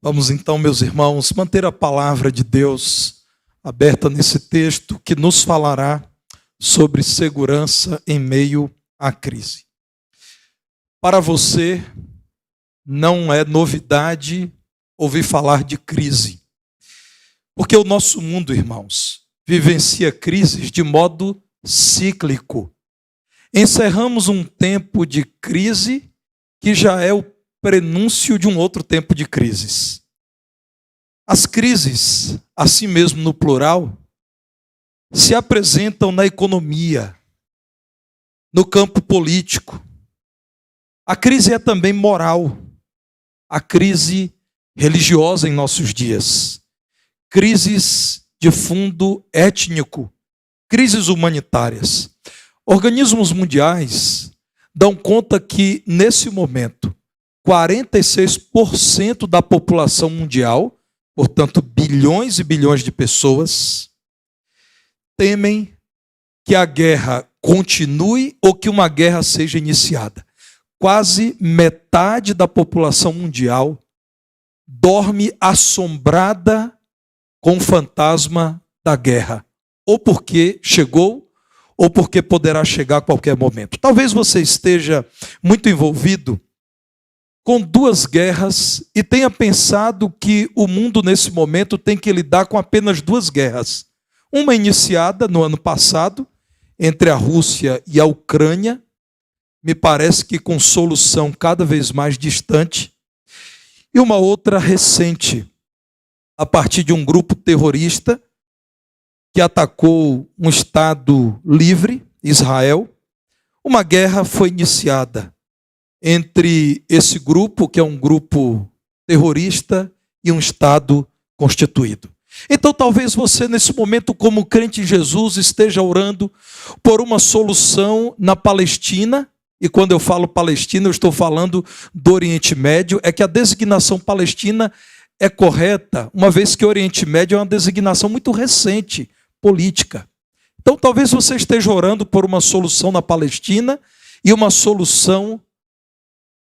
Vamos então, meus irmãos, manter a palavra de Deus aberta nesse texto que nos falará sobre segurança em meio à crise. Para você, não é novidade ouvir falar de crise, porque o nosso mundo, irmãos, vivencia crises de modo cíclico. Encerramos um tempo de crise que já é o prenúncio de um outro tempo de crises. As crises, assim mesmo no plural, se apresentam na economia, no campo político. A crise é também moral, a crise religiosa em nossos dias, crises de fundo étnico, crises humanitárias. Organismos mundiais dão conta que, nesse momento, 46% da população mundial, portanto, bilhões e bilhões de pessoas, temem que a guerra continue ou que uma guerra seja iniciada. Quase metade da população mundial dorme assombrada com o fantasma da guerra, ou porque chegou, ou porque poderá chegar a qualquer momento. Talvez você esteja muito envolvido com duas guerras e tenha pensado que o mundo nesse momento tem que lidar com apenas duas guerras. Uma iniciada no ano passado, entre a Rússia e a Ucrânia, me parece que com solução cada vez mais distante, e uma outra recente, a partir de um grupo terrorista que atacou um Estado livre, Israel. Uma guerra foi iniciada entre esse grupo, que é um grupo terrorista, e um Estado constituído. Então talvez você nesse momento, como crente em Jesus, esteja orando por uma solução na Palestina. E quando eu falo Palestina, eu estou falando do Oriente Médio. É que a designação Palestina é correta, uma vez que o Oriente Médio é uma designação muito recente, política. Então talvez você esteja orando por uma solução na Palestina e uma solução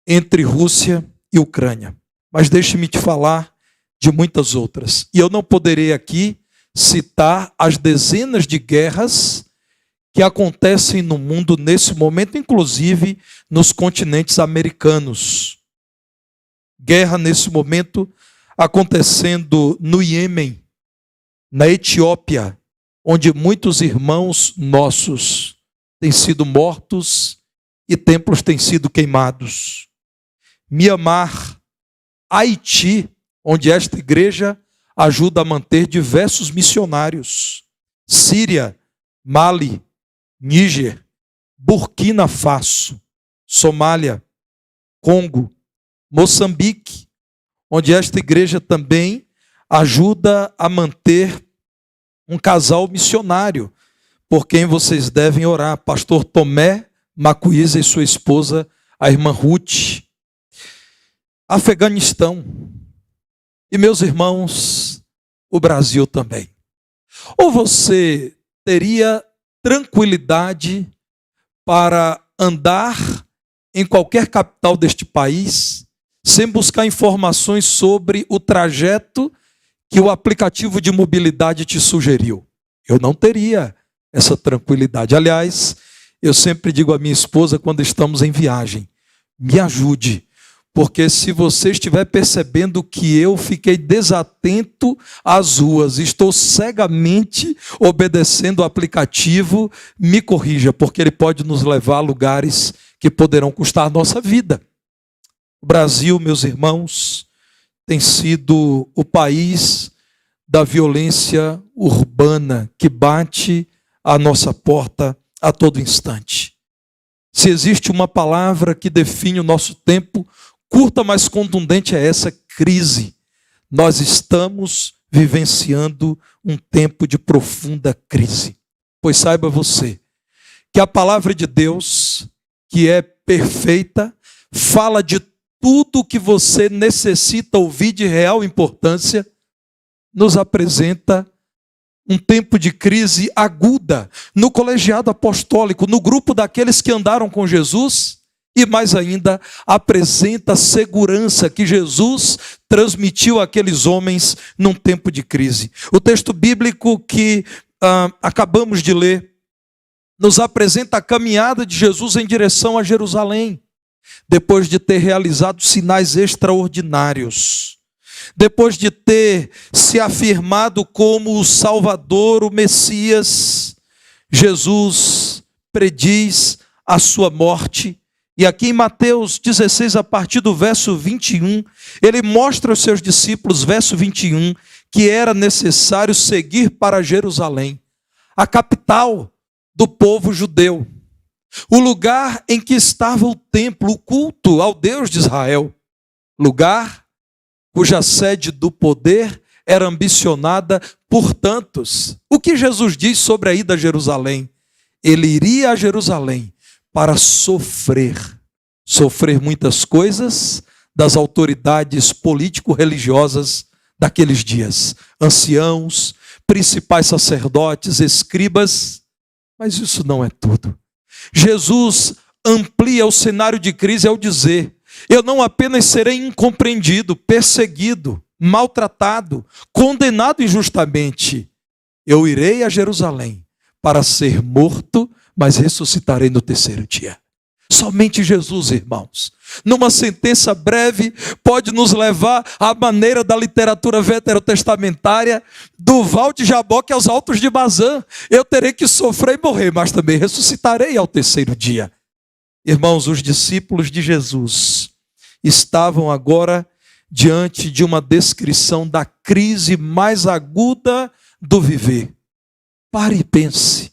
entre Rússia e Ucrânia. Mas deixe-me te falar de muitas outras. E eu não poderei aqui citar as dezenas de guerras que acontecem no mundo nesse momento, inclusive nos continentes americanos. Guerra nesse momento acontecendo no Iêmen, na Etiópia, onde muitos irmãos nossos têm sido mortos e templos têm sido queimados. Mianmar, Haiti, onde esta igreja ajuda a manter diversos missionários. Síria, Mali, Níger, Burkina Faso, Somália, Congo, Moçambique, onde esta igreja também ajuda a manter um casal missionário, por quem vocês devem orar, pastor Tomé Macuíza e sua esposa, a irmã Ruth. Afeganistão. E meus irmãos, o Brasil também. Ou você teria tranquilidade para andar em qualquer capital deste país, sem buscar informações sobre o trajeto que o aplicativo de mobilidade te sugeriu. Eu não teria essa tranquilidade. Aliás, eu sempre digo à minha esposa quando estamos em viagem, me ajude, porque se você estiver percebendo que eu fiquei desatento às ruas, estou cegamente obedecendo o aplicativo, me corrija, porque ele pode nos levar a lugares que poderão custar a nossa vida. O Brasil, meus irmãos, tem sido o país da violência urbana que bate à nossa porta a todo instante. Se existe uma palavra que define o nosso tempo, curta, mas contundente, é essa: crise. Nós estamos vivenciando um tempo de profunda crise. Pois saiba você que a palavra de Deus, que é perfeita, fala de tudo que você necessita ouvir de real importância, nos apresenta um tempo de crise aguda no colegiado apostólico, no grupo daqueles que andaram com Jesus, e mais ainda, apresenta a segurança que Jesus transmitiu àqueles homens num tempo de crise. O texto bíblico que acabamos de ler nos apresenta a caminhada de Jesus em direção a Jerusalém, depois de ter realizado sinais extraordinários, depois de ter se afirmado como o Salvador, o Messias. Jesus prediz a sua morte. E aqui em Mateus 16, a partir do verso 21, ele mostra aos seus discípulos, verso 21, que era necessário seguir para Jerusalém, a capital do povo judeu, o lugar em que estava o templo, o culto ao Deus de Israel, lugar cuja sede do poder era ambicionada por tantos. O que Jesus diz sobre a ida a Jerusalém? Ele iria a Jerusalém para sofrer muitas coisas das autoridades político-religiosas daqueles dias, anciãos, principais sacerdotes, escribas, mas isso não é tudo. Jesus amplia o cenário de crise ao dizer: eu não apenas serei incompreendido, perseguido, maltratado, condenado injustamente, eu irei a Jerusalém para ser morto, mas ressuscitarei no terceiro dia. Somente Jesus, irmãos, numa sentença breve, pode nos levar à maneira da literatura veterotestamentária, do Val de Jaboque aos altos de Bazã. Eu terei que sofrer e morrer, mas também ressuscitarei ao terceiro dia. Irmãos, os discípulos de Jesus estavam agora diante de uma descrição da crise mais aguda do viver. Pare e pense.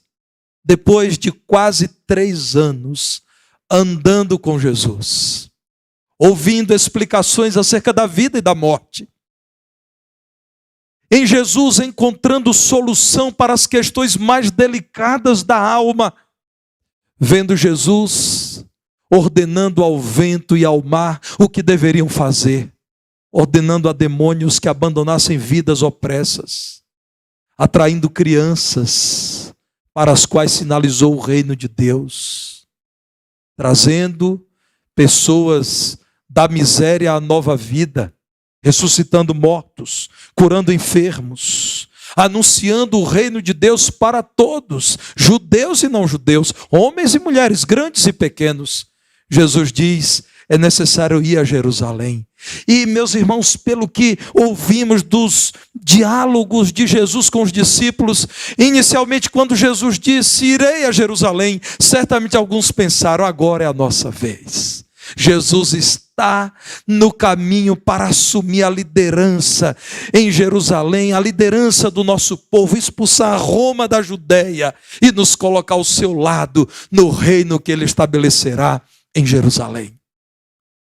Depois de quase 3 anos andando com Jesus, ouvindo explicações acerca da vida e da morte, em Jesus encontrando solução para as questões mais delicadas da alma, vendo Jesus ordenando ao vento e ao mar o que deveriam fazer, ordenando a demônios que abandonassem vidas opressas, atraindo crianças para as quais sinalizou o reino de Deus, trazendo pessoas da miséria à nova vida, ressuscitando mortos, curando enfermos, anunciando o reino de Deus para todos, judeus e não judeus, homens e mulheres, grandes e pequenos. Jesus diz: é necessário ir a Jerusalém. E, meus irmãos, pelo que ouvimos dos diálogos de Jesus com os discípulos, inicialmente quando Jesus disse: irei a Jerusalém, certamente alguns pensaram: agora é a nossa vez. Jesus está no caminho para assumir a liderança em Jerusalém, a liderança do nosso povo, expulsar Roma da Judéia e nos colocar ao seu lado no reino que ele estabelecerá em Jerusalém.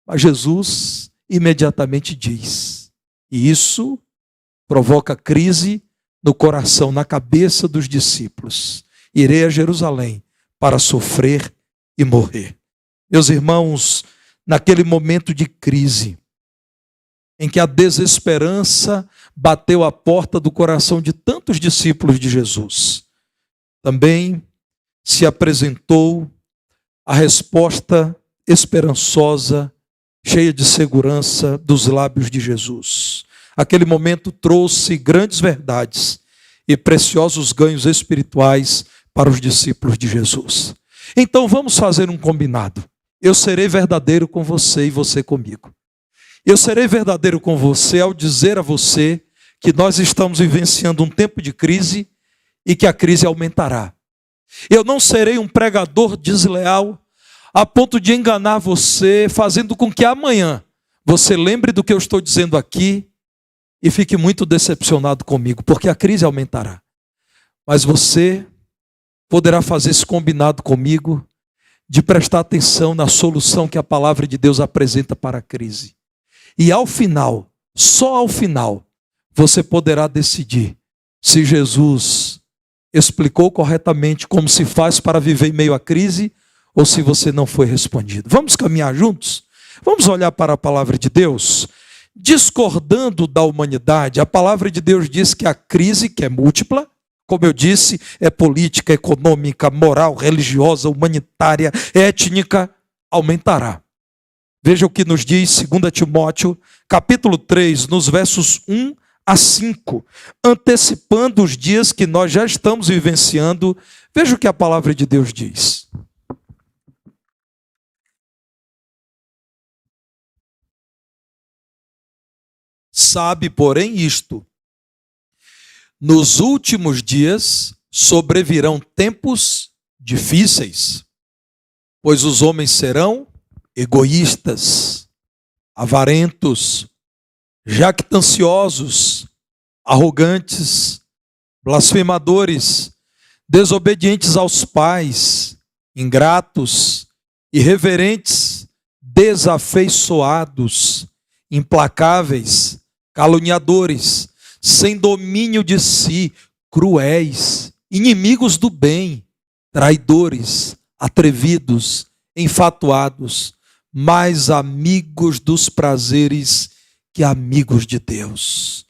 Mas Jesus imediatamente diz, e isso provoca crise no coração, na cabeça dos discípulos: irei a Jerusalém para sofrer e morrer. Meus irmãos, naquele momento de crise, em que a desesperança bateu à porta do coração de tantos discípulos de Jesus, também se apresentou a resposta esperançosa, cheia de segurança dos lábios de Jesus. Aquele momento trouxe grandes verdades e preciosos ganhos espirituais para os discípulos de Jesus. Então vamos fazer um combinado. Eu serei verdadeiro com você e você comigo. Eu serei verdadeiro com você ao dizer a você que nós estamos vivenciando um tempo de crise e que a crise aumentará. Eu não serei um pregador desleal a ponto de enganar você, fazendo com que amanhã você lembre do que eu estou dizendo aqui e fique muito decepcionado comigo, porque a crise aumentará. Mas você poderá fazer esse combinado comigo de prestar atenção na solução que a palavra de Deus apresenta para a crise. E ao final, só ao final, você poderá decidir se Jesus explicou corretamente como se faz para viver em meio à crise ou se você não foi respondido. Vamos caminhar juntos? Vamos olhar para a palavra de Deus? Discordando da humanidade, a palavra de Deus diz que a crise, que é múltipla, como eu disse, é política, econômica, moral, religiosa, humanitária, étnica, aumentará. Veja o que nos diz 2 Timóteo, capítulo 3, nos versos 1 a 5, antecipando os dias que nós já estamos vivenciando. Veja o que a palavra de Deus diz. Sabe, porém, isto: nos últimos dias sobrevirão tempos difíceis, pois os homens serão egoístas, avarentos, jactanciosos, arrogantes, blasfemadores, desobedientes aos pais, ingratos, irreverentes, desafeiçoados, implacáveis, caluniadores, sem domínio de si, cruéis, inimigos do bem, traidores, atrevidos, enfatuados, mais amigos dos prazeres que amigos de Deus,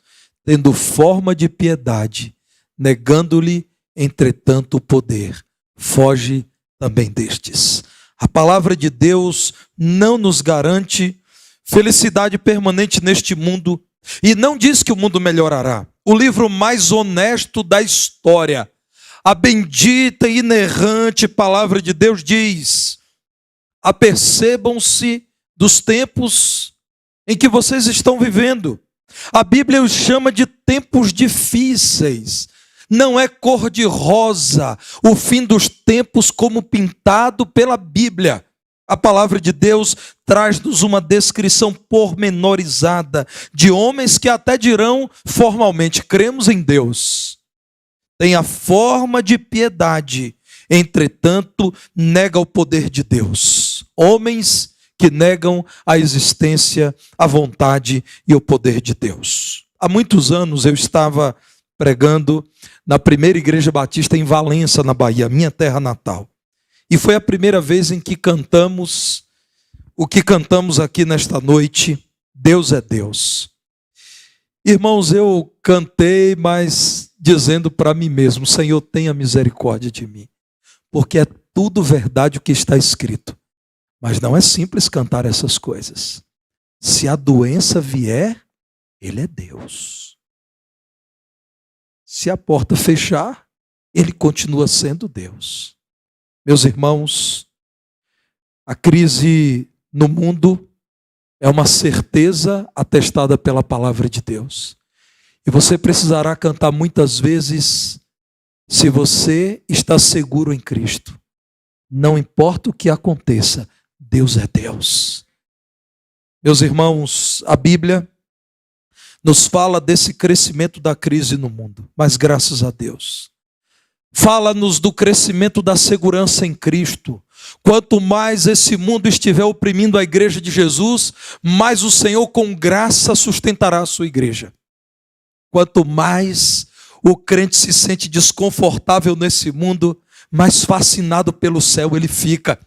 tendo forma de piedade, negando-lhe, entretanto, o poder. Foge também destes. A palavra de Deus não nos garante felicidade permanente neste mundo e não diz que o mundo melhorará. O livro mais honesto da história, a bendita e inerrante palavra de Deus diz: apercebam-se dos tempos em que vocês estão vivendo. A Bíblia os chama de tempos difíceis. Não é cor-de-rosa o fim dos tempos como pintado pela Bíblia. A palavra de Deus traz-nos uma descrição pormenorizada de homens que até dirão formalmente: cremos em Deus. Tem a forma de piedade, entretanto, nega o poder de Deus. Homens que negam a existência, a vontade e o poder de Deus. Há muitos anos eu estava pregando na primeira igreja batista em Valença, na Bahia, minha terra natal. E foi a primeira vez em que cantamos o que cantamos aqui nesta noite: Deus é Deus. Irmãos, eu cantei, mas dizendo para mim mesmo: Senhor, tenha misericórdia de mim, porque é tudo verdade o que está escrito. Mas não é simples cantar essas coisas. Se a doença vier, Ele é Deus. Se a porta fechar, Ele continua sendo Deus. Meus irmãos, a crise no mundo é uma certeza atestada pela palavra de Deus. E você precisará cantar muitas vezes: se você está seguro em Cristo, não importa o que aconteça, Deus é Deus. Meus irmãos, a Bíblia nos fala desse crescimento da crise no mundo, mas graças a Deus, fala-nos do crescimento da segurança em Cristo. Quanto mais esse mundo estiver oprimindo a igreja de Jesus, mais o Senhor com graça sustentará a sua igreja. Quanto mais o crente se sente desconfortável nesse mundo, mais fascinado pelo céu ele fica.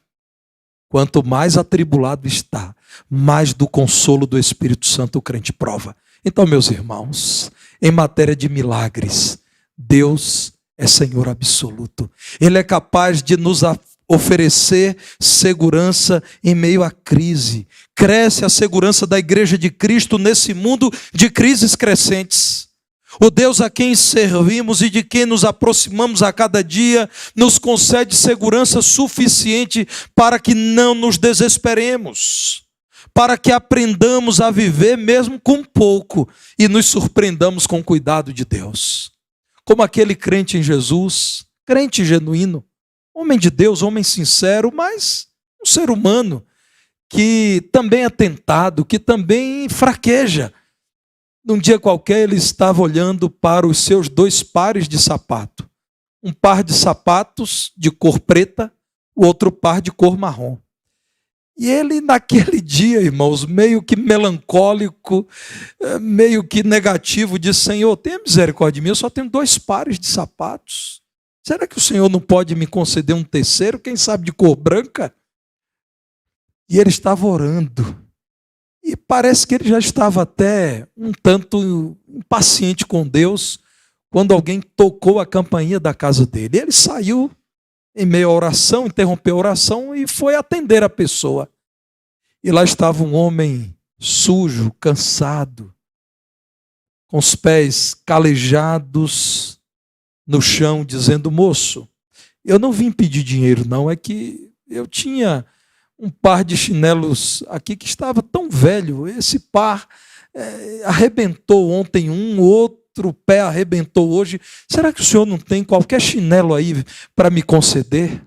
Quanto mais atribulado está, mais do consolo do Espírito Santo o crente prova. Então, meus irmãos, em matéria de milagres, Deus é Senhor absoluto. Ele é capaz de nos oferecer segurança em meio à crise. Cresce a segurança da igreja de Cristo nesse mundo de crises crescentes. O Deus a quem servimos e de quem nos aproximamos a cada dia nos concede segurança suficiente para que não nos desesperemos, para que aprendamos a viver mesmo com pouco e nos surpreendamos com o cuidado de Deus. Como aquele crente em Jesus, crente genuíno, homem de Deus, homem sincero, mas um ser humano que também é tentado, que também fraqueja. Num dia qualquer ele estava olhando para os seus 2 pares de sapato. Um par de sapatos de cor preta, o outro par de cor marrom. E ele naquele dia, irmãos, meio que melancólico, meio que negativo, disse: Senhor, tenha misericórdia de mim, eu só tenho 2 pares de sapatos. Será que o Senhor não pode me conceder um terceiro, quem sabe de cor branca? E ele estava orando. E parece que ele já estava até um tanto impaciente com Deus, quando alguém tocou a campainha da casa dele. Ele saiu em meio à oração, interrompeu a oração e foi atender a pessoa. E lá estava um homem sujo, cansado, com os pés calejados no chão, dizendo: moço, eu não vim pedir dinheiro não, é que eu tinha um par de chinelos aqui que estava tão velho, esse par arrebentou ontem outro pé arrebentou hoje, será que o senhor não tem qualquer chinelo aí para me conceder?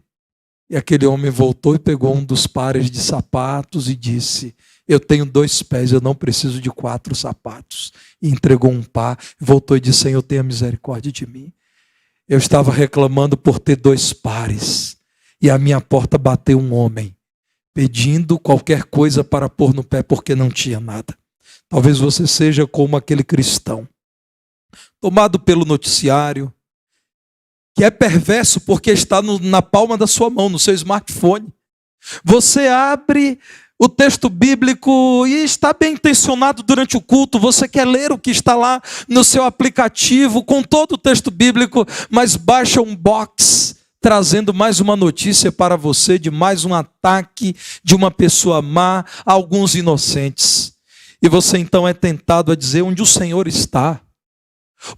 E aquele homem voltou e pegou um dos pares de sapatos e disse: eu tenho 2 pés, eu não preciso de 4 sapatos. E entregou um par, voltou e disse: Senhor, tenha misericórdia de mim. Eu estava reclamando por ter 2 pares, e à minha porta bateu um homem, pedindo qualquer coisa para pôr no pé, porque não tinha nada. Talvez você seja como aquele cristão, tomado pelo noticiário, que é perverso porque está na palma da sua mão, no seu smartphone. Você abre o texto bíblico e está bem intencionado durante o culto, você quer ler o que está lá no seu aplicativo com todo o texto bíblico, mas baixa um box trazendo mais uma notícia para você de mais um ataque de uma pessoa má a alguns inocentes. E você então é tentado a dizer: onde o Senhor está?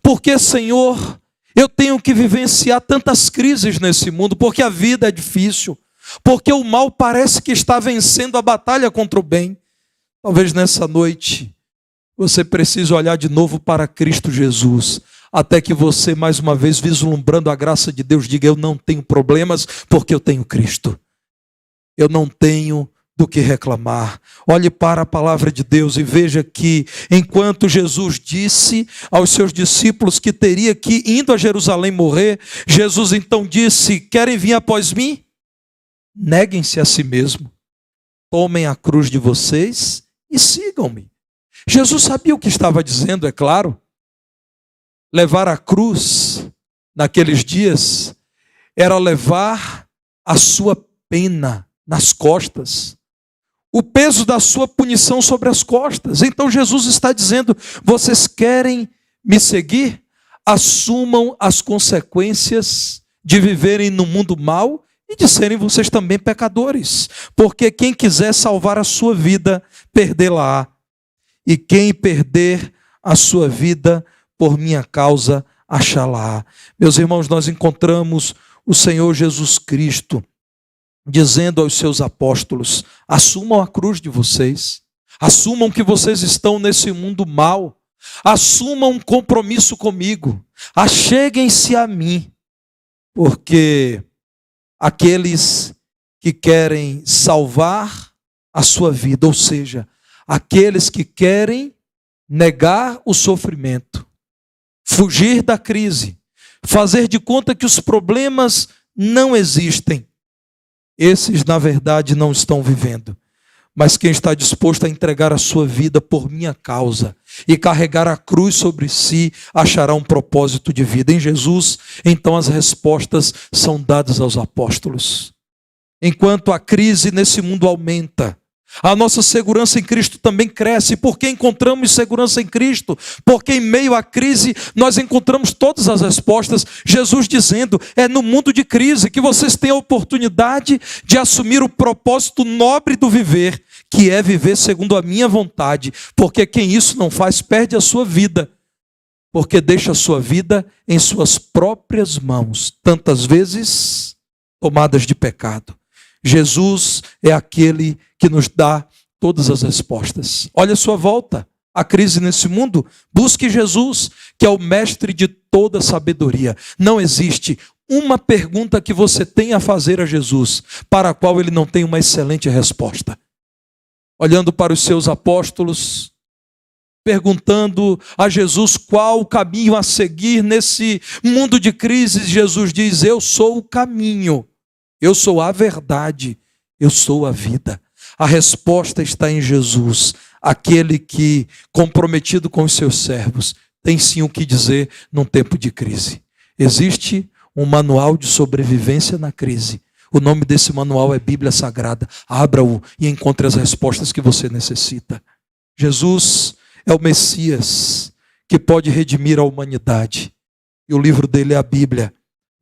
Porque, Senhor, eu tenho que vivenciar tantas crises nesse mundo, porque a vida é difícil, porque o mal parece que está vencendo a batalha contra o bem. Talvez nessa noite você precise olhar de novo para Cristo Jesus, até que você, mais uma vez, vislumbrando a graça de Deus, diga: eu não tenho problemas, porque eu tenho Cristo. Eu não tenho do que reclamar. Olhe para a palavra de Deus e veja que, enquanto Jesus disse aos seus discípulos que teria que, indo a Jerusalém, morrer, Jesus então disse: querem vir após mim? Neguem-se a si mesmo, tomem a cruz de vocês e sigam-me. Jesus sabia o que estava dizendo, é claro. Levar a cruz naqueles dias era levar a sua pena nas costas, o peso da sua punição sobre as costas. Então Jesus está dizendo: vocês querem me seguir? Assumam as consequências de viverem no mundo mau e de serem vocês também pecadores. Porque quem quiser salvar a sua vida, perdê-la-á. E quem perder a sua vida por minha causa, achá-la-á. Meus irmãos, nós encontramos o Senhor Jesus Cristo dizendo aos seus apóstolos: assumam a cruz de vocês, assumam que vocês estão nesse mundo mau, assumam um compromisso comigo, acheguem-se a mim, porque aqueles que querem salvar a sua vida, ou seja, aqueles que querem negar o sofrimento, fugir da crise, fazer de conta que os problemas não existem, esses, na verdade, não estão vivendo. Mas quem está disposto a entregar a sua vida por minha causa e carregar a cruz sobre si, achará um propósito de vida. Em Jesus, então, as respostas são dadas aos apóstolos. Enquanto a crise nesse mundo aumenta, a nossa segurança em Cristo também cresce. Por que encontramos segurança em Cristo? Porque em meio à crise nós encontramos todas as respostas. Jesus dizendo: é no mundo de crise que vocês têm a oportunidade de assumir o propósito nobre do viver, que é viver segundo a minha vontade. Porque quem isso não faz perde a sua vida, porque deixa a sua vida em suas próprias mãos, tantas vezes tomadas de pecado. Jesus é aquele que nos dá todas as respostas. Olha a sua volta, a crise nesse mundo, busque Jesus, que é o mestre de toda sabedoria. Não existe uma pergunta que você tenha a fazer a Jesus, para a qual ele não tem uma excelente resposta. Olhando para os seus apóstolos, perguntando a Jesus qual o caminho a seguir nesse mundo de crises, Jesus diz: eu sou o caminho. Eu sou a verdade, eu sou a vida. A resposta está em Jesus, aquele que, comprometido com os seus servos, tem sim o que dizer num tempo de crise. Existe um manual de sobrevivência na crise. O nome desse manual é Bíblia Sagrada. Abra-o e encontre as respostas que você necessita. Jesus é o Messias que pode redimir a humanidade. E o livro dele é a Bíblia.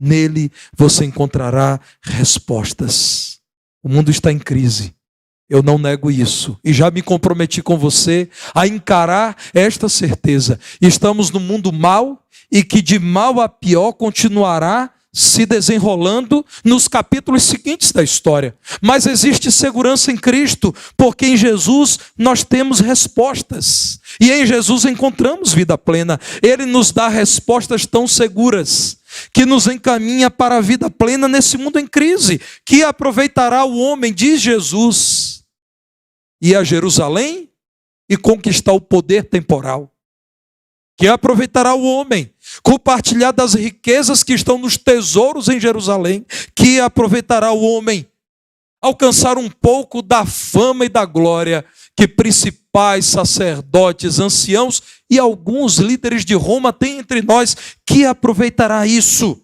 Nele você encontrará respostas. O mundo está em crise. Eu não nego isso. E já me comprometi com você a encarar esta certeza. Estamos no mundo mau e que de mal a pior continuará se desenrolando nos capítulos seguintes da história. Mas existe segurança em Cristo, porque em Jesus nós temos respostas. E em Jesus encontramos vida plena. Ele nos dá respostas tão seguras que nos encaminha para a vida plena nesse mundo em crise. Que aproveitará o homem, diz Jesus, ir a Jerusalém e conquistar o poder temporal. Que aproveitará o homem compartilhar das riquezas que estão nos tesouros em Jerusalém. Que aproveitará o homem alcançar um pouco da fama e da glória que principais, sacerdotes, anciãos e alguns líderes de Roma têm entre nós. Que aproveitará isso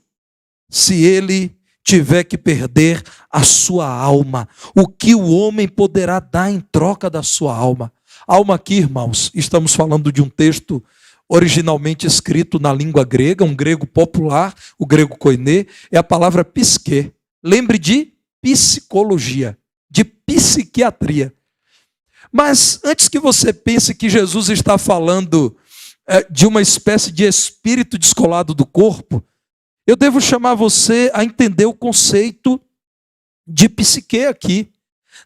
se ele tiver que perder a sua alma? O que o homem poderá dar em troca da sua alma? Alma aqui, irmãos, estamos falando de um texto originalmente escrito na língua grega, um grego popular, o grego koiné, é a palavra psique. Lembre de psicologia, de psiquiatria. Mas antes que você pense que Jesus está falando de uma espécie de espírito descolado do corpo, eu devo chamar você a entender o conceito de psique aqui.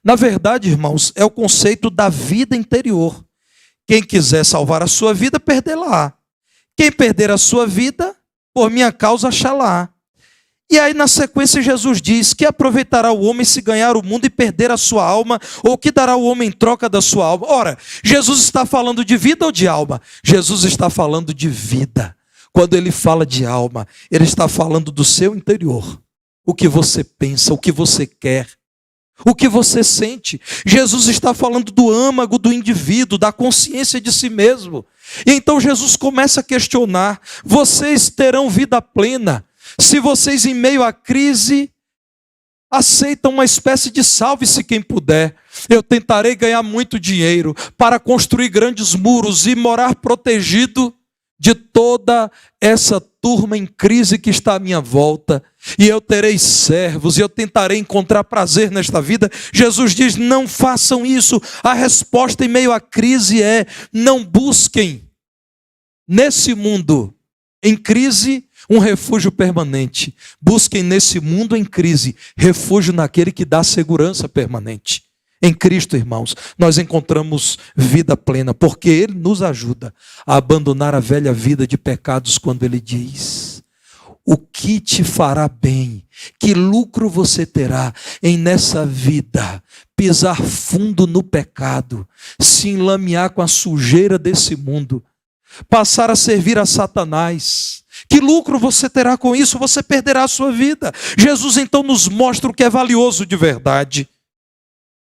Na verdade, irmãos, é o conceito da vida interior. Quem quiser salvar a sua vida, perdê-la. Quem perder a sua vida, por minha causa, achá-la. E aí, na sequência, Jesus diz: que aproveitará o homem se ganhar o mundo e perder a sua alma? Ou que dará o homem em troca da sua alma? Ora, Jesus está falando de vida ou de alma? Jesus está falando de vida. Quando ele fala de alma, ele está falando do seu interior. O que você pensa, o que você quer, o que você sente. Jesus está falando do âmago do indivíduo, da consciência de si mesmo. E então Jesus começa a questionar: vocês terão vida plena se vocês, em meio à crise, aceitam uma espécie de salve-se quem puder. Eu tentarei ganhar muito dinheiro para construir grandes muros e morar protegido de toda essa turma em crise que está à minha volta, e eu terei servos, e eu tentarei encontrar prazer nesta vida. Jesus diz: não façam isso. A resposta em meio à crise é: não busquem nesse mundo em crise um refúgio permanente. Busquem nesse mundo em crise refúgio naquele que dá segurança permanente. Em Cristo, irmãos, nós encontramos vida plena, porque Ele nos ajuda a abandonar a velha vida de pecados quando Ele diz: o que te fará bem, que lucro você terá em nessa vida pisar fundo no pecado, se enlamear com a sujeira desse mundo, passar a servir a Satanás? Que lucro você terá com isso? Você perderá a sua vida. Jesus então nos mostra o que é valioso de verdade.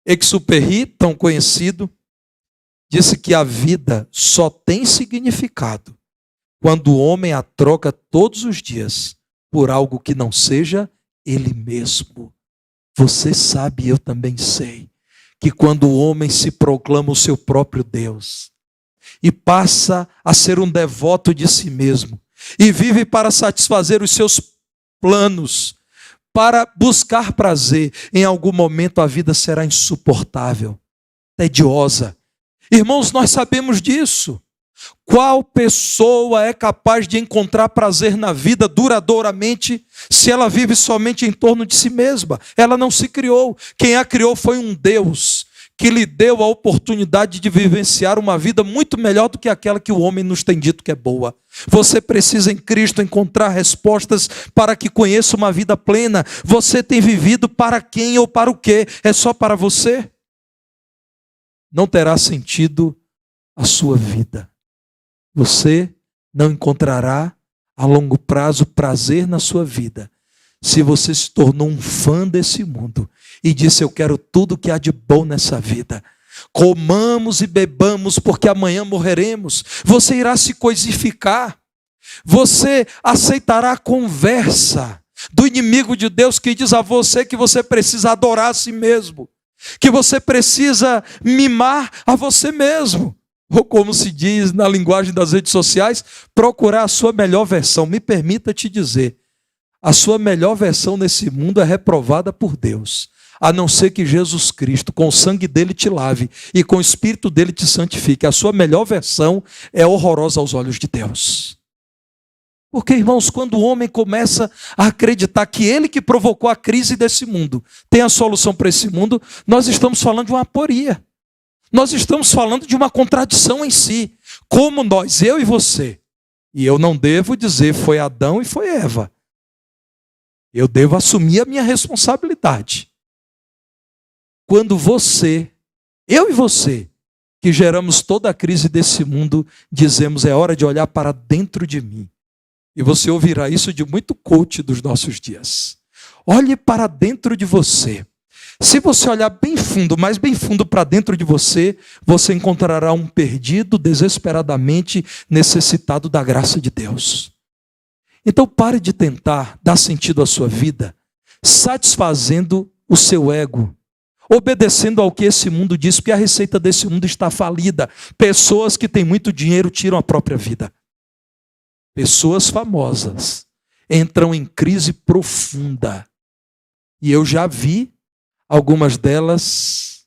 Exupéry, tão conhecido, disse que a vida só tem significado quando o homem a troca todos os dias por algo que não seja ele mesmo. Você sabe, eu também sei, que quando o homem se proclama o seu próprio Deus e passa a ser um devoto de si mesmo e vive para satisfazer os seus planos, para buscar prazer, em algum momento a vida será insuportável, tediosa. Irmãos, nós sabemos disso. Qual pessoa é capaz de encontrar prazer na vida duradouramente se ela vive somente em torno de si mesma? Ela não se criou. Quem a criou foi um Deus que lhe deu a oportunidade de vivenciar uma vida muito melhor do que aquela que o homem nos tem dito que é boa. Você precisa em Cristo encontrar respostas para que conheça uma vida plena. Você tem vivido para quem ou para o quê? É só para você? Não terá sentido a sua vida. Você não encontrará a longo prazo prazer na sua vida se você se tornou um fã desse mundo e disse: eu quero tudo que há de bom nessa vida. Comamos e bebamos porque amanhã morreremos. Você irá se coisificar. Você aceitará a conversa do inimigo de Deus que diz a você que você precisa adorar a si mesmo, que você precisa mimar a você mesmo. Ou como se diz na linguagem das redes sociais, procurar a sua melhor versão. Me permita te dizer, a sua melhor versão nesse mundo é reprovada por Deus. a não ser que Jesus Cristo, com o sangue dele te lave e com o Espírito dele te santifique. A sua melhor versão é horrorosa aos olhos de Deus. Porque, irmãos, quando o homem começa a acreditar que ele que provocou a crise desse mundo tem a solução para esse mundo, nós estamos falando de uma aporia. Nós estamos falando de uma contradição em si. Como nós, eu e você, e eu não devo dizer foi Adão e foi Eva. Eu devo assumir a minha responsabilidade. Quando você, eu e você, que geramos toda a crise desse mundo, dizemos é hora de olhar para dentro de mim. E você ouvirá isso de muito coach dos nossos dias. Olhe para dentro de você. Se você olhar bem fundo, mais bem fundo para dentro de você, você encontrará um perdido, desesperadamente necessitado da graça de Deus. Então pare de tentar dar sentido à sua vida, satisfazendo o seu ego, obedecendo ao que esse mundo diz, porque a receita desse mundo está falida. Pessoas que têm muito dinheiro tiram a própria vida. Pessoas famosas entram em crise profunda. E eu já vi algumas delas,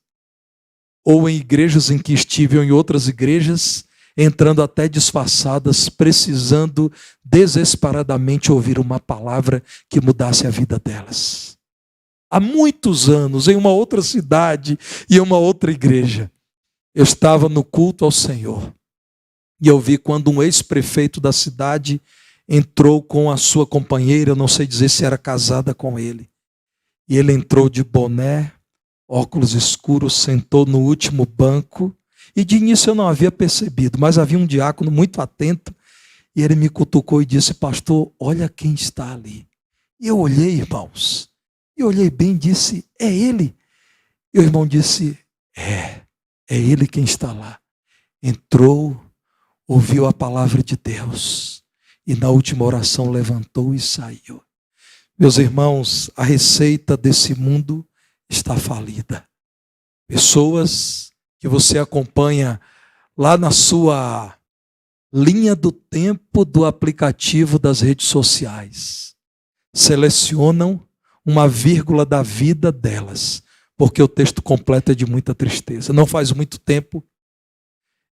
ou em igrejas em que estive, ou em outras igrejas, entrando até disfarçadas, precisando desesperadamente ouvir uma palavra que mudasse a vida delas. Há muitos anos, em uma outra cidade e uma outra igreja, eu estava no culto ao Senhor. E eu vi quando um ex-prefeito da cidade entrou com a sua companheira, eu não sei dizer se era casada com ele. E ele entrou de boné, óculos escuros, sentou no último banco. E de início eu não havia percebido, mas havia um diácono muito atento. E ele me cutucou e disse, pastor, olha quem está ali. E eu olhei, irmãos. E olhei bem e disse, é ele. E o irmão disse, é ele quem está lá. Entrou, ouviu a palavra de Deus. E na última oração levantou e saiu. Meus irmãos, a receita desse mundo está falida. Pessoas que você acompanha lá na sua linha do tempo do aplicativo das redes sociais, selecionam uma vírgula da vida delas, porque o texto completo é de muita tristeza. Não faz muito tempo,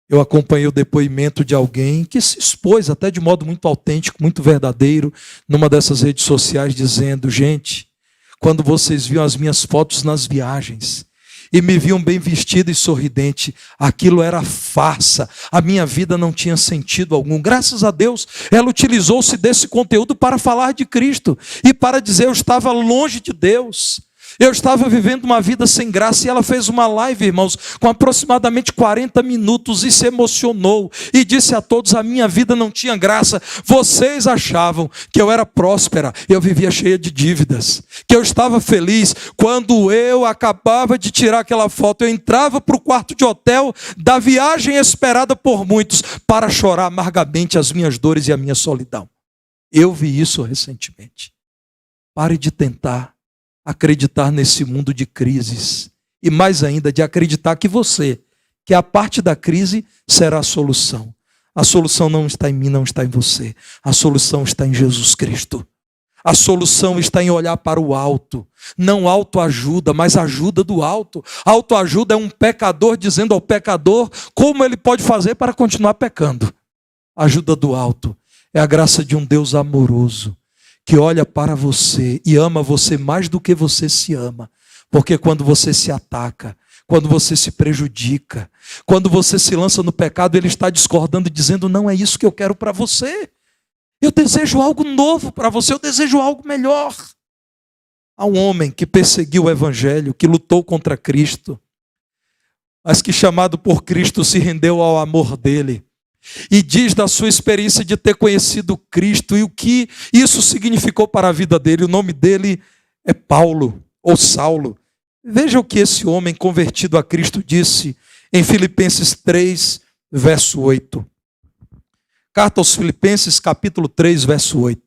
eu acompanhei o depoimento de alguém que se expôs até de modo muito autêntico, muito verdadeiro, numa dessas redes sociais, dizendo, gente, quando vocês viam as minhas fotos nas viagens, e me viam bem vestido e sorridente, aquilo era farsa, a minha vida não tinha sentido algum. Graças a Deus, ela utilizou-se desse conteúdo para falar de Cristo, e para dizer, eu estava longe de Deus, eu estava vivendo uma vida sem graça, e ela fez uma live, irmãos, com aproximadamente 40 minutos, e se emocionou, e disse a todos, a minha vida não tinha graça, vocês achavam que eu era próspera, eu vivia cheia de dívidas, que eu estava feliz, quando eu acabava de tirar aquela foto, eu entrava para o quarto de hotel, da viagem esperada por muitos, para chorar amargamente as minhas dores e a minha solidão. Eu vi isso recentemente. Pare de tentar acreditar nesse mundo de crises, e mais ainda de acreditar que você, que é a parte da crise, será a solução. A solução não está em mim, não está em você. A solução está em Jesus Cristo. A solução está em olhar para o alto. Não autoajuda, mas ajuda do alto. Autoajuda é um pecador dizendo ao pecador como ele pode fazer para continuar pecando. Ajuda do alto é a graça de um Deus amoroso, que olha para você e ama você mais do que você se ama. Porque quando você se ataca, quando você se prejudica, quando você se lança no pecado, ele está discordando, dizendo, não é isso que eu quero para você. Eu desejo algo novo para você, eu desejo algo melhor. Há um homem que perseguiu o evangelho, que lutou contra Cristo, mas que, chamado por Cristo, se rendeu ao amor dele. E diz da sua experiência de ter conhecido Cristo e o que isso significou para a vida dele. O nome dele é Paulo, ou Saulo. Veja o que esse homem convertido a Cristo disse em Filipenses 3, verso 8. Carta aos Filipenses, capítulo 3, verso 8.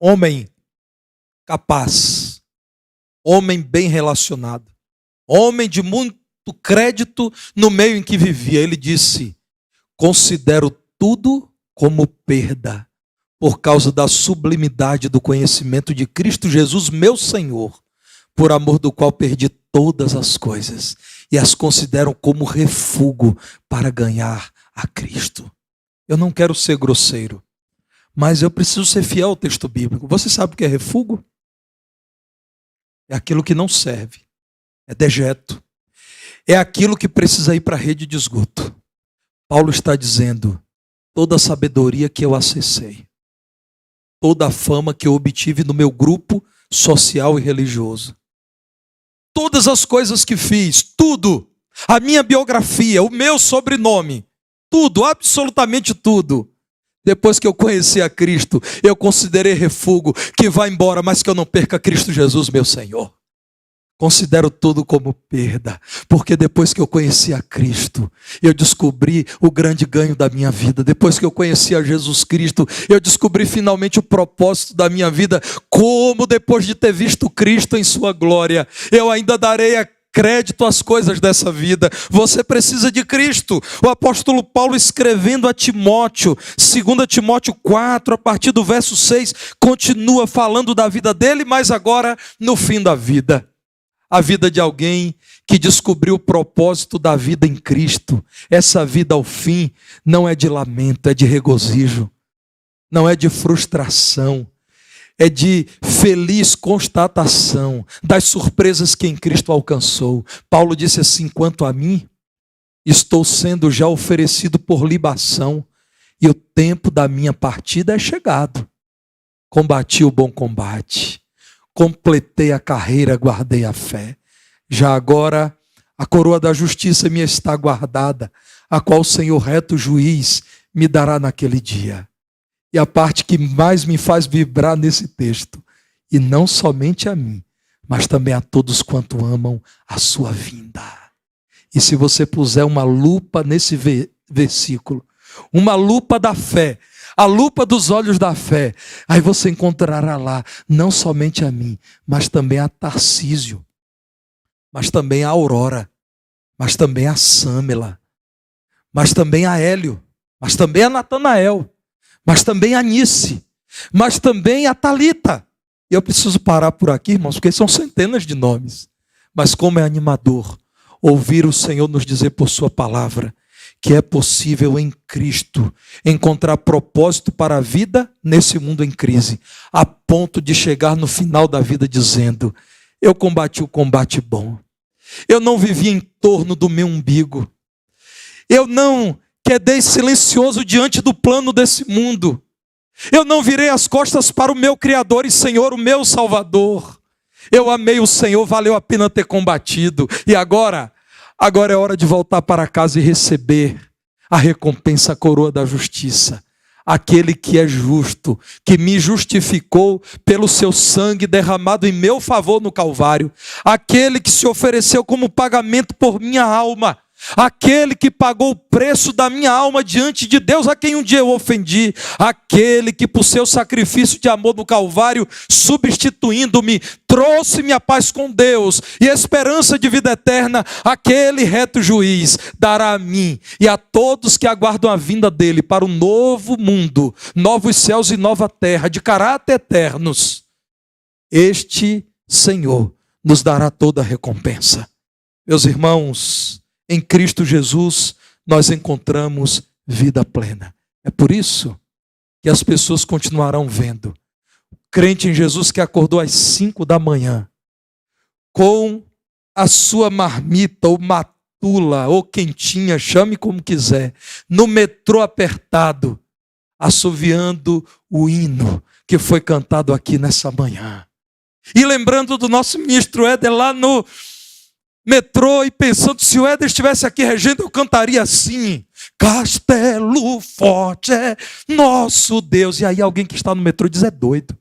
Homem capaz, homem bem relacionado, homem de muito crédito no meio em que vivia. Ele disse, considero tudo como perda por causa da sublimidade do conhecimento de Cristo Jesus, meu Senhor, por amor do qual perdi todas as coisas e as considero como refúgio para ganhar a Cristo. Eu não quero ser grosseiro, mas eu preciso ser fiel ao texto bíblico. Você sabe o que é refúgio? É aquilo que não serve, é dejeto, é aquilo que precisa ir para a rede de esgoto. Paulo está dizendo, toda a sabedoria que eu acessei, toda a fama que eu obtive no meu grupo social e religioso, todas as coisas que fiz, tudo, a minha biografia, o meu sobrenome, tudo, absolutamente tudo, depois que eu conheci a Cristo, eu considerei refúgio que vai embora, mas que eu não perca Cristo Jesus, meu Senhor. Considero tudo como perda, porque depois que eu conheci a Cristo, eu descobri o grande ganho da minha vida. Depois que eu conheci a Jesus Cristo, eu descobri finalmente o propósito da minha vida, como depois de ter visto Cristo em sua glória, eu ainda darei crédito às coisas dessa vida. Você precisa de Cristo. O apóstolo Paulo, escrevendo a Timóteo, 2 Timóteo 4, a partir do verso 6, continua falando da vida dele, mas agora no fim da vida. A vida de alguém que descobriu o propósito da vida em Cristo. Essa vida ao fim não é de lamento, é de regozijo. Não é de frustração, é de feliz constatação das surpresas que em Cristo alcançou. Paulo disse assim, quanto a mim, estou sendo já oferecido por libação e o tempo da minha partida é chegado. Combati o bom combate. Completei a carreira, guardei a fé. Já agora, a coroa da justiça me está guardada, a qual o Senhor reto juiz me dará naquele dia. E a parte que mais me faz vibrar nesse texto, e não somente a mim, mas também a todos quanto amam a sua vinda. E se você puser uma lupa nesse versículo, uma lupa da fé, a lupa dos olhos da fé, aí você encontrará lá, não somente a mim, mas também a Tarcísio, mas também a Aurora, mas também a Sâmela, mas também a Hélio, mas também a Natanael, mas também a Nice, mas também a Talita. E eu preciso parar por aqui, irmãos, porque são centenas de nomes. Mas como é animador ouvir o Senhor nos dizer por sua palavra, que é possível em Cristo encontrar propósito para a vida nesse mundo em crise, a ponto de chegar no final da vida dizendo, eu combati o combate bom, eu não vivi em torno do meu umbigo, eu não quedei silencioso diante do plano desse mundo, eu não virei as costas para o meu Criador e Senhor, o meu Salvador, eu amei o Senhor, valeu a pena ter combatido, e agora é hora de voltar para casa e receber a recompensa, a coroa da justiça. Aquele que é justo, que me justificou pelo seu sangue derramado em meu favor no Calvário. Aquele que se ofereceu como pagamento por minha alma. Aquele que pagou o preço da minha alma diante de Deus, a quem um dia eu ofendi. Aquele que por seu sacrifício de amor no Calvário, substituindo-me, trouxe-me a paz com Deus e esperança de vida eterna. Aquele reto juiz dará a mim e a todos que aguardam a vinda dele para um novo mundo, novos céus e nova terra, de caráter eternos. Este Senhor nos dará toda a recompensa. Meus irmãos, em Cristo Jesus, nós encontramos vida plena. É por isso que as pessoas continuarão vendo. O crente em Jesus que acordou às 5 da manhã, com a sua marmita, ou matula, ou quentinha, chame como quiser, no metrô apertado, assoviando o hino que foi cantado aqui nessa manhã. E lembrando do nosso ministro Éder lá no metrô e pensando, se o Éder estivesse aqui regendo, eu cantaria assim, Castelo forte é nosso Deus. E aí alguém que está no metrô diz, é doido.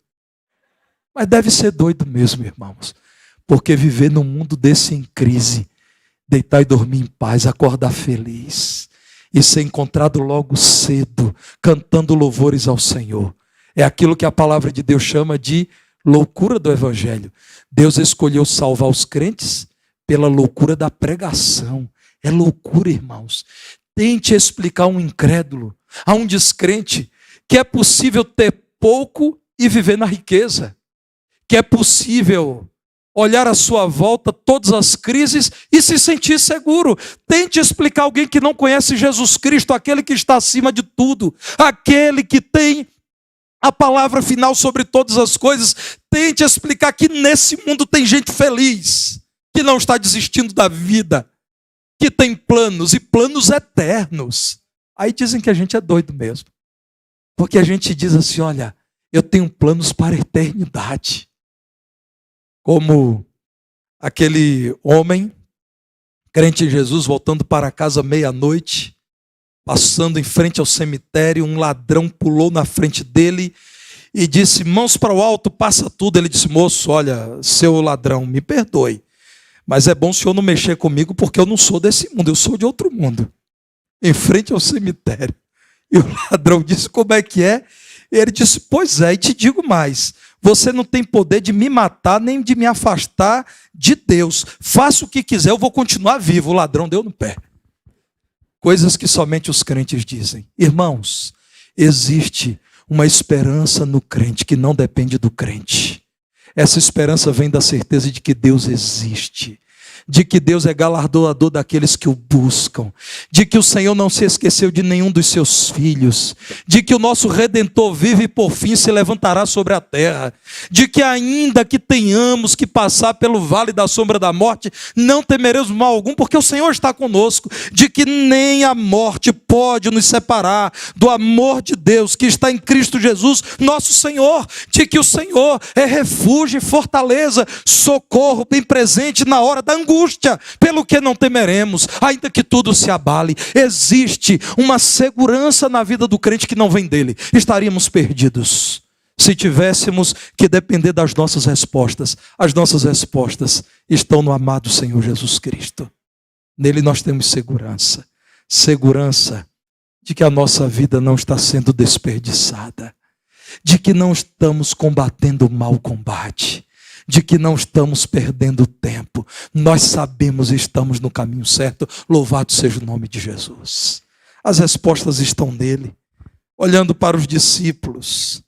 Mas deve ser doido mesmo, irmãos. Porque viver num mundo desse em crise, deitar e dormir em paz, acordar feliz e ser encontrado logo cedo, cantando louvores ao Senhor, é aquilo que a palavra de Deus chama de loucura do Evangelho. Deus escolheu salvar os crentes pela loucura da pregação. É loucura, irmãos. Tente explicar a um incrédulo, a um descrente, que é possível ter pouco e viver na riqueza. Que é possível olhar à sua volta todas as crises e se sentir seguro. Tente explicar a alguém que não conhece Jesus Cristo, aquele que está acima de tudo, aquele que tem a palavra final sobre todas as coisas. Tente explicar que nesse mundo tem gente feliz, que não está desistindo da vida, que tem planos e planos eternos. Aí dizem que a gente é doido mesmo, porque a gente diz assim: olha, eu tenho planos para a eternidade. Como aquele homem, crente em Jesus, voltando para casa meia-noite, passando em frente ao cemitério, um ladrão pulou na frente dele e disse: mãos para o alto, passa tudo. Ele disse: moço, olha, seu ladrão, me perdoe, mas é bom o senhor não mexer comigo, porque eu não sou desse mundo, eu sou de outro mundo. Em frente ao cemitério. E o ladrão disse: como é que é? Ele disse: pois é, e te digo mais, você não tem poder de me matar, nem de me afastar de Deus. Faça o que quiser, eu vou continuar vivo. O ladrão deu no pé. Coisas que somente os crentes dizem. Irmãos, existe uma esperança no crente que não depende do crente. Essa esperança vem da certeza de que Deus existe, de que Deus é galardoador daqueles que o buscam, de que o Senhor não se esqueceu de nenhum dos seus filhos, de que o nosso Redentor vive e por fim se levantará sobre a terra, de que ainda que tenhamos que passar pelo vale da sombra da morte, não temeremos mal algum, porque o Senhor está conosco, de que nem a morte pode nos separar do amor de Deus que está em Cristo Jesus, nosso Senhor, de que o Senhor é refúgio e fortaleza, socorro bem presente na hora da angústia, pelo que não temeremos, ainda que tudo se abale. Existe uma segurança na vida do crente que não vem dele. Estaríamos perdidos se tivéssemos que depender das nossas respostas. As nossas respostas estão no amado Senhor Jesus Cristo. Nele nós temos segurança. Segurança de que a nossa vida não está sendo desperdiçada, de que não estamos combatendo o mau combate, de que não estamos perdendo tempo. Nós sabemos e estamos no caminho certo. Louvado seja o nome de Jesus. As respostas estão nele. Olhando para os discípulos,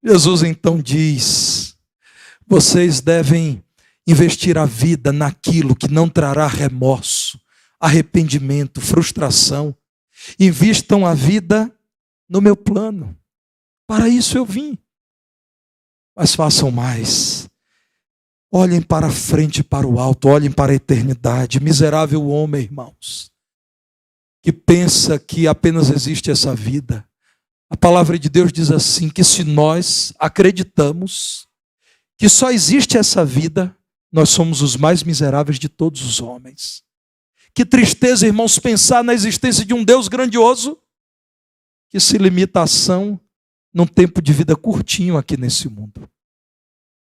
Jesus então diz: vocês devem investir a vida naquilo que não trará remorso, arrependimento, frustração. Invistam a vida no meu plano. Para isso eu vim. Mas façam mais. Olhem para frente, para o alto, olhem para a eternidade. Miserável homem, irmãos, que pensa que apenas existe essa vida. A palavra de Deus diz assim, que se nós acreditamos que só existe essa vida, nós somos os mais miseráveis de todos os homens. Que tristeza, irmãos, pensar na existência de um Deus grandioso que se limita à ação num tempo de vida curtinho aqui nesse mundo.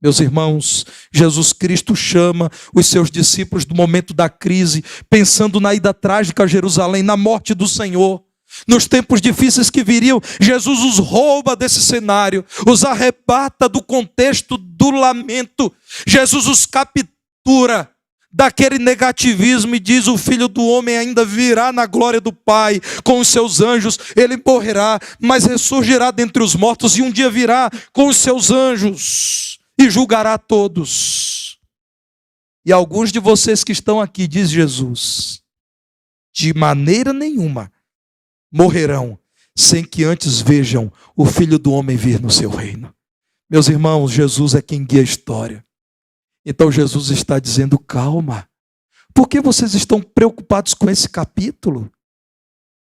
Meus irmãos, Jesus Cristo chama os seus discípulos do momento da crise, pensando na ida trágica a Jerusalém, na morte do Senhor. Nos tempos difíceis que viriam, Jesus os rouba desse cenário, os arrebata do contexto do lamento. Jesus os captura daquele negativismo e diz: o Filho do Homem ainda virá na glória do Pai com os seus anjos, ele morrerá, mas ressurgirá dentre os mortos e um dia virá com os seus anjos e julgará todos. E alguns de vocês que estão aqui, diz Jesus, de maneira nenhuma morrerão sem que antes vejam o Filho do Homem vir no seu reino. Meus irmãos, Jesus é quem guia a história. Então Jesus está dizendo: calma. Por que vocês estão preocupados com esse capítulo?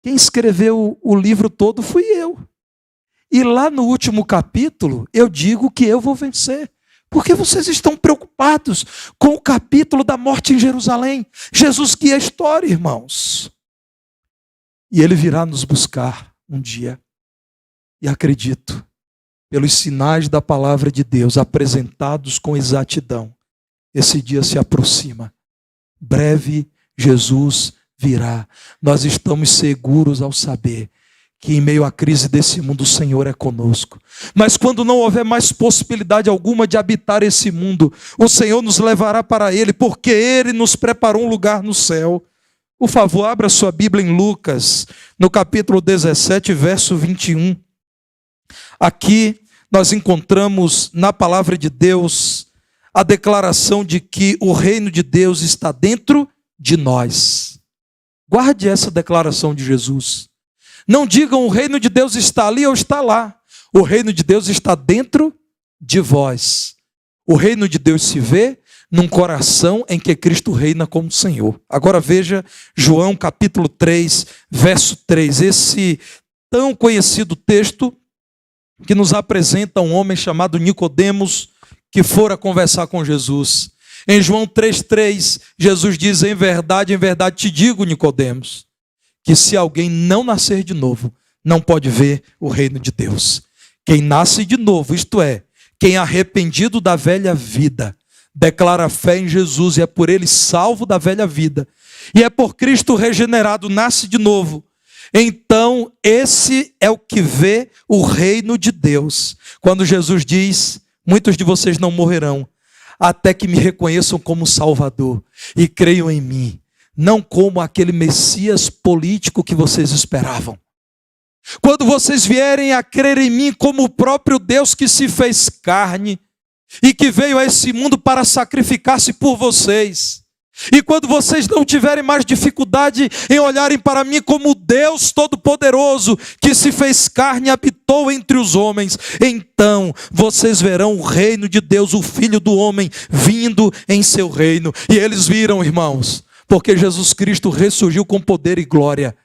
Quem escreveu o livro todo fui eu. E lá no último capítulo eu digo que eu vou vencer. Por que vocês estão preocupados com o capítulo da morte em Jerusalém? Jesus guia a história, irmãos. E ele virá nos buscar um dia. E acredito, pelos sinais da palavra de Deus apresentados com exatidão, esse dia se aproxima. Breve Jesus virá. Nós estamos seguros ao saber que em meio à crise desse mundo o Senhor é conosco. Mas quando não houver mais possibilidade alguma de habitar esse mundo, o Senhor nos levará para Ele, porque Ele nos preparou um lugar no céu. Por favor, abra sua Bíblia em Lucas, no capítulo 17, verso 21. Aqui nós encontramos na palavra de Deus a declaração de que o reino de Deus está dentro de nós. Guarde essa declaração de Jesus. Não digam o reino de Deus está ali ou está lá. O reino de Deus está dentro de vós. O reino de Deus se vê num coração em que Cristo reina como Senhor. Agora veja João capítulo 3, verso 3. Esse tão conhecido texto que nos apresenta um homem chamado Nicodemos, que fora conversar com Jesus. Em João 3,3, Jesus diz: em verdade te digo, Nicodemos, que se alguém não nascer de novo, não pode ver o reino de Deus. Quem nasce de novo, isto é, quem arrependido da velha vida, declara fé em Jesus e é por ele salvo da velha vida, e é por Cristo regenerado, nasce de novo, então esse é o que vê o reino de Deus. Quando Jesus diz: muitos de vocês não morrerão, até que me reconheçam como Salvador e creiam em mim, não como aquele Messias político que vocês esperavam. Quando vocês vierem a crer em mim como o próprio Deus que se fez carne e que veio a esse mundo para sacrificar-se por vocês, e quando vocês não tiverem mais dificuldade em olharem para mim como Deus Todo-Poderoso que se fez carne e habitou entre os homens, então vocês verão o reino de Deus, o Filho do Homem, vindo em seu reino. E eles viram, irmãos, porque Jesus Cristo ressurgiu com poder e glória.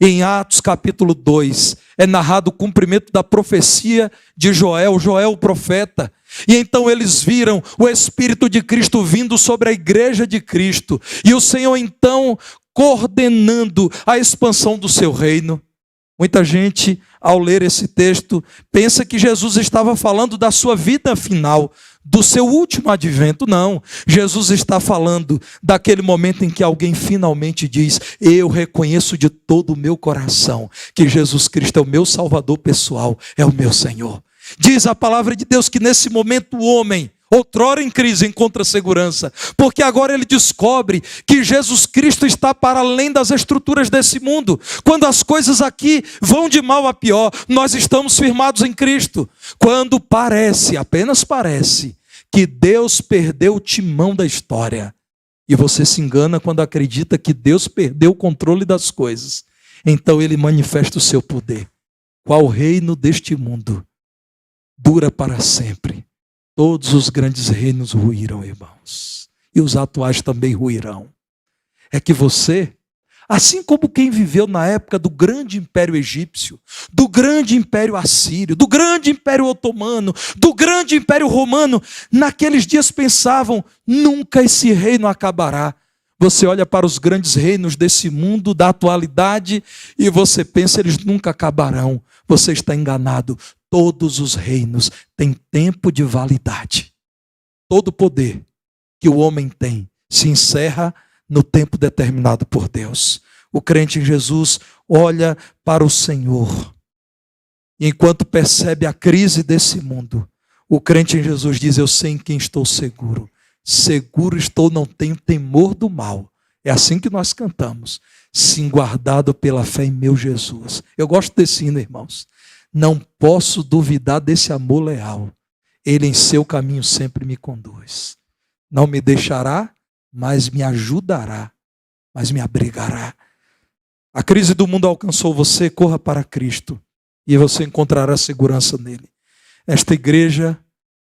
Em Atos capítulo 2, é narrado o cumprimento da profecia de Joel o profeta. E então eles viram o Espírito de Cristo vindo sobre a igreja de Cristo. E o Senhor então coordenando a expansão do seu reino. Muita gente, ao ler esse texto, pensa que Jesus estava falando da sua vida final, do seu último advento. Não, Jesus está falando daquele momento em que alguém finalmente diz: eu reconheço de todo o meu coração que Jesus Cristo é o meu Salvador pessoal, é o meu Senhor. Diz a palavra de Deus que nesse momento o homem, outrora em crise, encontra segurança, porque agora ele descobre que Jesus Cristo está para além das estruturas desse mundo. Quando as coisas aqui vão de mal a pior, nós estamos firmados em Cristo. Quando parece, apenas parece, que Deus perdeu o timão da história, e você se engana quando acredita que Deus perdeu o controle das coisas, então ele manifesta o seu poder. Qual reino deste mundo dura para sempre? Todos os grandes reinos ruirão, irmãos, e os atuais também ruirão. É que você, assim como quem viveu na época do grande império egípcio, do grande império assírio, do grande império otomano, do grande império romano, naqueles dias pensavam: nunca esse reino acabará. Você olha para os grandes reinos desse mundo, da atualidade, e você pensa: eles nunca acabarão. Você está enganado. Todos os reinos têm tempo de validade. Todo poder que o homem tem se encerra no tempo determinado por Deus. O crente em Jesus olha para o Senhor. E enquanto percebe a crise desse mundo, o crente em Jesus diz: eu sei em quem estou seguro. Seguro estou, não tenho temor do mal. É assim que nós cantamos. Sim, guardado pela fé em meu Jesus. Eu gosto desse hino, irmãos. Não posso duvidar desse amor leal. Ele em seu caminho sempre me conduz. Não me deixará, mas me ajudará, mas me abrigará. A crise do mundo alcançou você, corra para Cristo e você encontrará segurança nele. Esta igreja,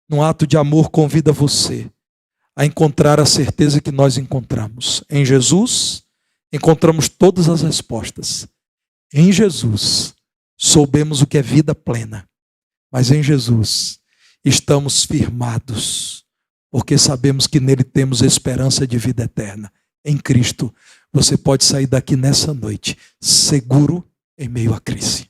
num ato de amor, convida você a encontrar a certeza que nós encontramos. Em Jesus, encontramos todas as respostas. Em Jesus, soubemos o que é vida plena. Mas em Jesus, estamos firmados, porque sabemos que nele temos esperança de vida eterna. Em Cristo, você pode sair daqui nessa noite, seguro em meio à crise.